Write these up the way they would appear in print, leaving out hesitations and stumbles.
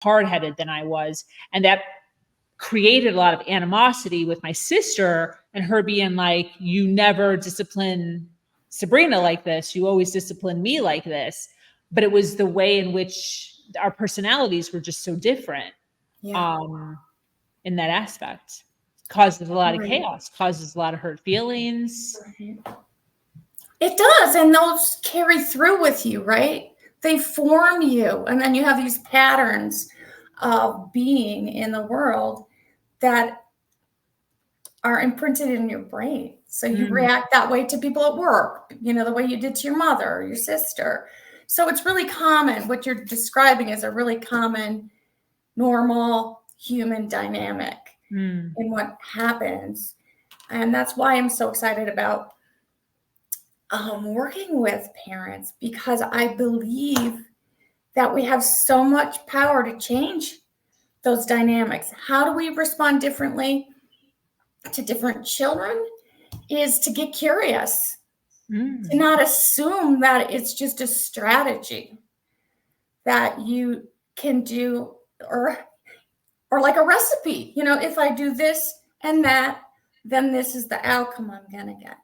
hard-headed than I was. And that created a lot of animosity with my sister, and her being like, you never discipline Sabrina like this. You always discipline me like this. But it was the way in which our personalities were just so different. In that aspect. Causes a lot of chaos, causes a lot of hurt feelings. It does. And those carry through with you, right? They form you. And then you have these patterns of being in the world that are imprinted in your brain. So you react that way to people at work, you know, the way you did to your mother or your sister. So it's really common. What you're describing is a really common, normal human dynamic in what happens. And that's why I'm so excited about working with parents, because I believe that we have so much power to change those dynamics. How do we respond differently to different children is to get curious, to not assume that it's just a strategy that you can do, or like a recipe. You know, if I do this and that, then this is the outcome I'm going to get.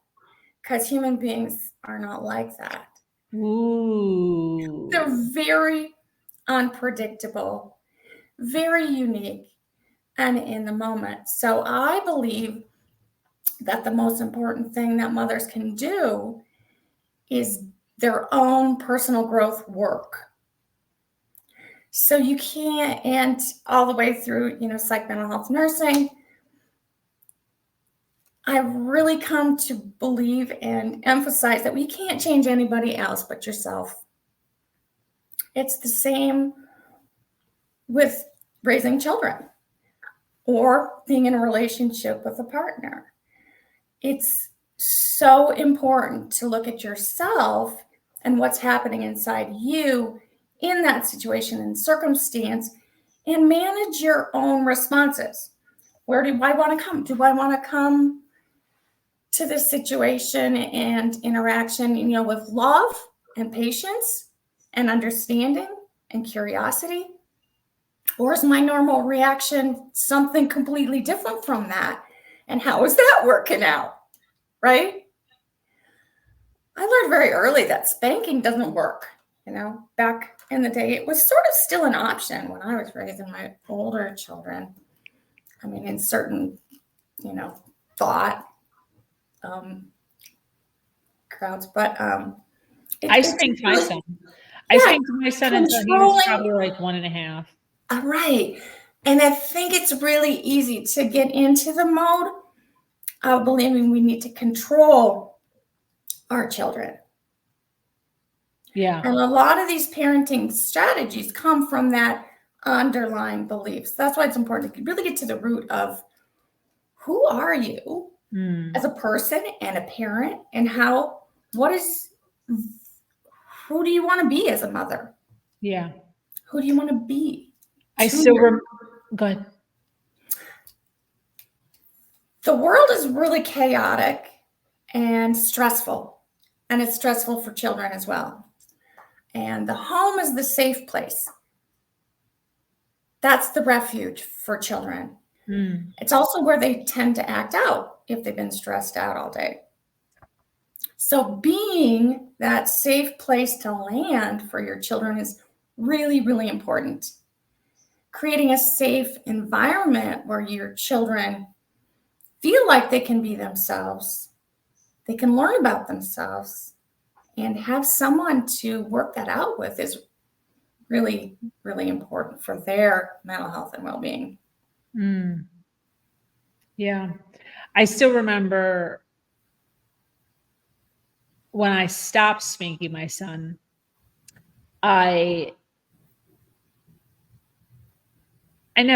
Because human beings are not like that. Ooh. They're very unpredictable, very unique, and in the moment. So I believe that the most important thing that mothers can do is their own personal growth work. So you can't, and all the way through, you know, psych, mental health, nursing, I've really come to believe and emphasize that we can't change anybody else but yourself. It's the same with raising children or being in a relationship with a partner. It's so important to look at yourself and what's happening inside you in that situation and circumstance, and manage your own responses. Where do I want to come? Do I want to come to this situation and interaction, you know, with love and patience and understanding and curiosity? Or is my normal reaction something completely different from that? And how is that working out? Right? I learned very early that spanking doesn't work. You know, back in the day, it was sort of still an option when I was raising my older children. I mean, in certain, you know, thought crowds, but I spanked my son. I spanked my son until he was probably like 1.5. All right. And I think it's really easy to get into the mode of believing we need to control our children. Yeah. And a lot of these parenting strategies come from that underlying beliefs. That's why it's important to really get to the root of who are you as a person and a parent, and who do you want to be as a mother? Yeah. Who do you want to be? I still remember. Go ahead. The world is really chaotic and stressful, and it's stressful for children as well. And the home is the safe place. That's the refuge for children. It's also where they tend to act out if they've been stressed out all day. So being that safe place to land for your children is really, really important. Creating a safe environment where your children feel like they can be themselves, they can learn about themselves, and have someone to work that out with is really, really important for their mental health and well-being. Yeah. I still remember when I stopped spanking my son, I would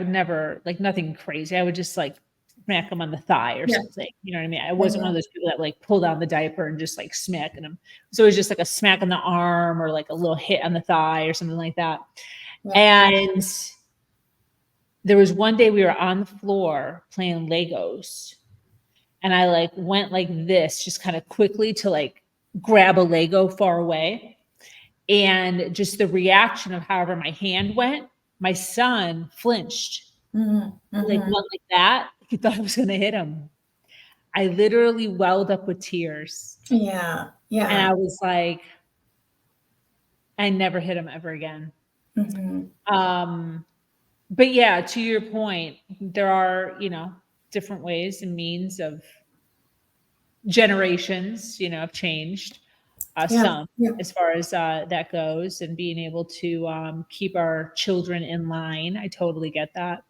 never, like, nothing crazy. I would just like smack him on the thigh or something. You know what I mean? I wasn't one of those people that like pull down the diaper and just like smacking him. So it was just like a smack on the arm or like a little hit on the thigh or something like that. And there was one day we were on the floor playing Legos, and I like went like this, just kind of quickly to like grab a Lego far away. And just the reaction of however my hand went, my son flinched. Like went like that. He thought I was going to hit him. I literally welled up with tears. Yeah. Yeah. And I was like, I never hit him ever again. But yeah, to your point, there are, different ways and means of generations, have changed some as far as that goes, and being able to keep our children in line. I totally get that.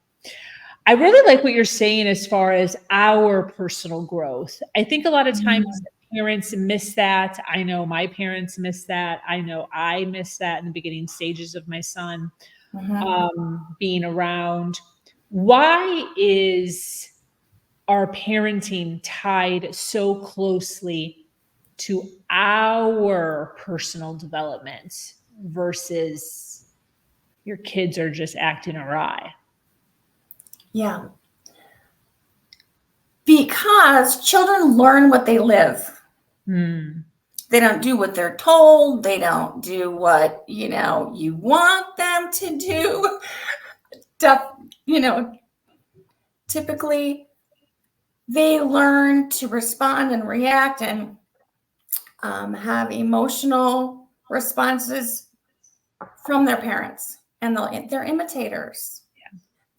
I really like what you're saying as far as our personal growth. I think a lot of times parents miss that. I know my parents miss that. I know I missed that in the beginning stages of my son being around. Why is our parenting tied so closely to our personal development versus your kids are just acting awry? Yeah. Because children learn what they live. They don't do what they're told. They don't do what, you want them to do. Typically they learn to respond and react and have emotional responses from their parents. And they're imitators.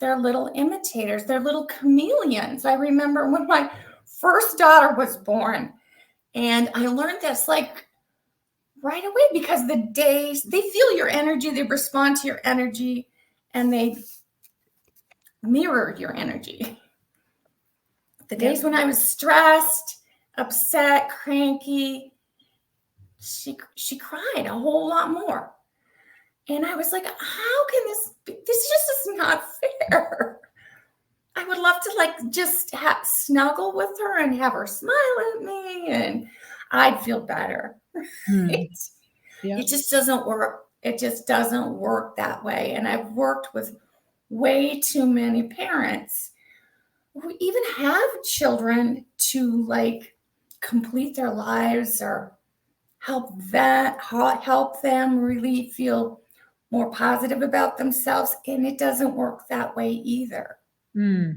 They're little imitators. They're little chameleons. I remember when my first daughter was born, and I learned this like right away, because the days they feel your energy, they respond to your energy, and they mirror your energy. The days when I was stressed, upset, cranky, she cried a whole lot more. And I was like, how can this just is not fair. I would love to just snuggle with her and have her smile at me, and I'd feel better. Right? It just doesn't work. It just doesn't work that way. And I've worked with way too many parents who even have children to complete their lives or help them really feel more positive about themselves. And it doesn't work that way either. It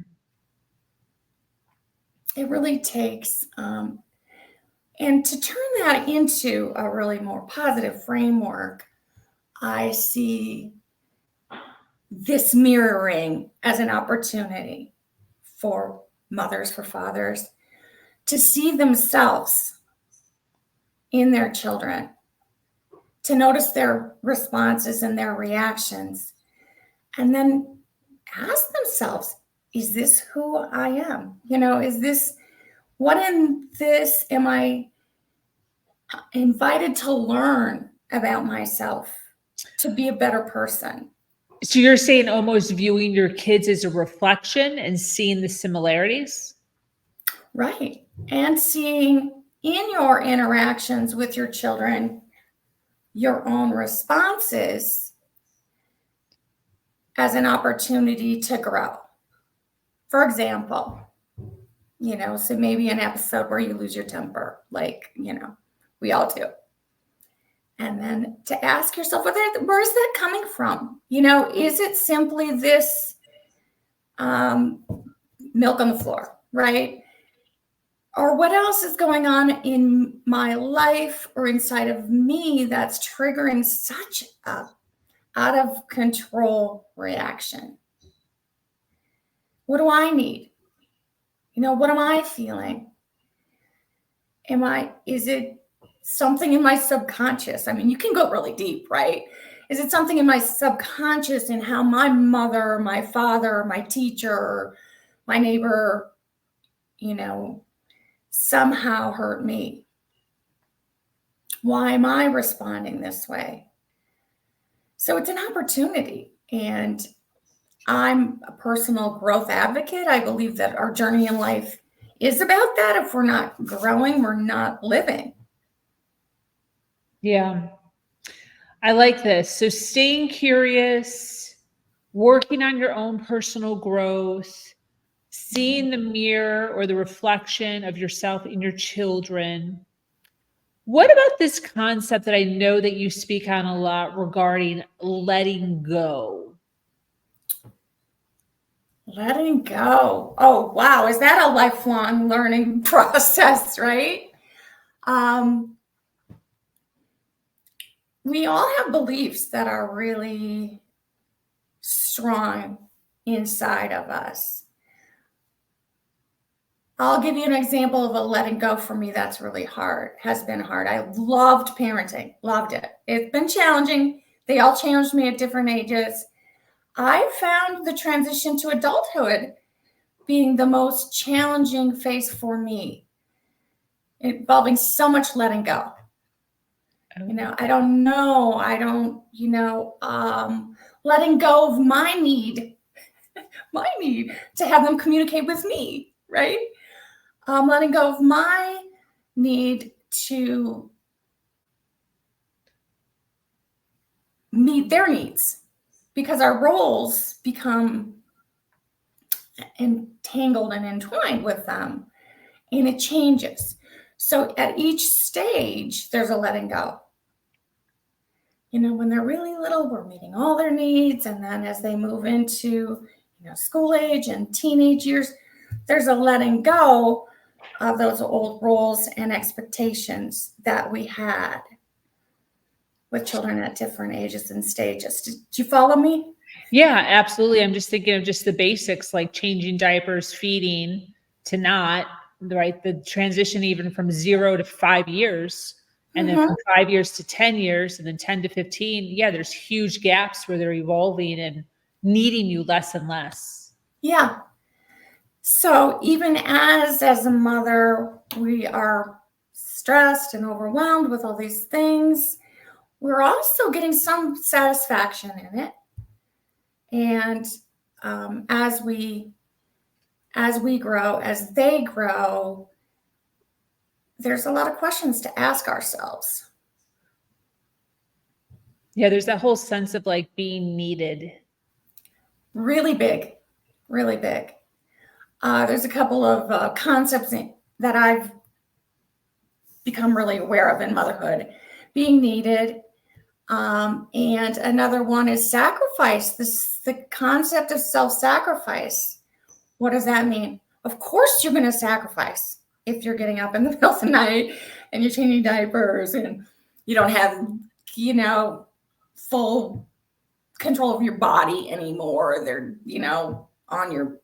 really takes, and to turn that into a really more positive framework, I see this mirroring as an opportunity for mothers, for fathers, to see themselves in their children, to notice their responses and their reactions, and then ask themselves, is this who I am? What in this am I invited to learn about myself to be a better person? So you're saying almost viewing your kids as a reflection and seeing the similarities? Right. And seeing in your interactions with your children, your own responses as an opportunity to grow. For example, so maybe an episode where you lose your temper, we all do. And then to ask yourself, where is that coming from? Is it simply this milk on the floor, right? Or what else is going on in my life or inside of me that's triggering such a out of control reaction? What do I need? What am I feeling? Is it something in my subconscious? I mean, you can go really deep, right? Is it something in my subconscious in how my mother, my father, my teacher, my neighbor, somehow hurt me? Why am I responding this way? So it's an opportunity, and I'm a personal growth advocate. I believe that our journey in life is about that. If we're not growing, we're not living. Yeah. I like this. So staying curious, working on your own personal growth, seeing the mirror or the reflection of yourself in your children, What about this concept that I know that you speak on a lot regarding letting go? Letting go. Oh, wow. Is that a lifelong learning process, right? We all have beliefs that are really strong inside of us. I'll give you an example of a letting go for me that's really hard, has been hard. I loved parenting, loved it. It's been challenging. They all challenged me at different ages. I found the transition to adulthood being the most challenging phase for me, involving so much letting go. You know, I don't know. I don't, letting go of my need to have them communicate with me, right? Letting go of my need to meet their needs, because our roles become entangled and entwined with them, and it changes. So at each stage, there's a letting go. You know, when they're really little, we're meeting all their needs. And then as they move into, school age and teenage years, there's a letting go of those old roles and expectations that we had with children at different ages and stages. Did you follow me? Yeah, absolutely. I'm just thinking of just the basics, like changing diapers, feeding to not, right? The transition even from 0 to 5 years, and then from 5 years to 10 years, and then 10 to 15. Yeah, there's huge gaps where they're evolving and needing you less and less. Yeah. So even as a mother, we are stressed and overwhelmed with all these things. We're also getting some satisfaction in it. And as we grow, as they grow, there's a lot of questions to ask ourselves. Yeah, there's that whole sense of like being needed. Really big, really big. There's a couple of concepts that I've become really aware of in motherhood. Being needed. And another one is sacrifice. The concept of self-sacrifice. What does that mean? Of course you're going to sacrifice if you're getting up in the middle of the night and you're changing diapers and you don't have, full control of your body anymore. They're, on your,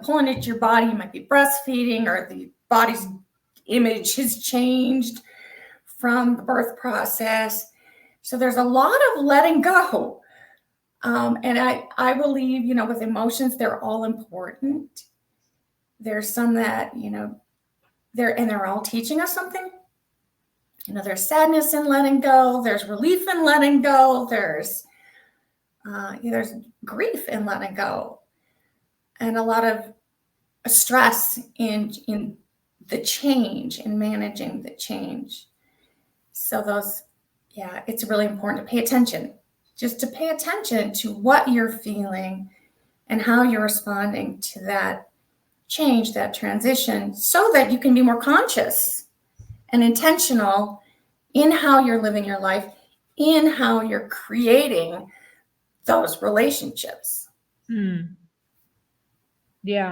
pulling at your body. You might be breastfeeding, or the body's image has changed from the birth process. So there's a lot of letting go. And I believe, with emotions, they're all important. There's some that, they're all teaching us something. There's sadness in letting go. There's relief in letting go. There's grief in letting go. And a lot of stress in the change, in managing the change. So it's really important to pay attention, just to pay attention to what you're feeling and how you're responding to that change, that transition, so that you can be more conscious and intentional in how you're living your life, in how you're creating those relationships. Yeah.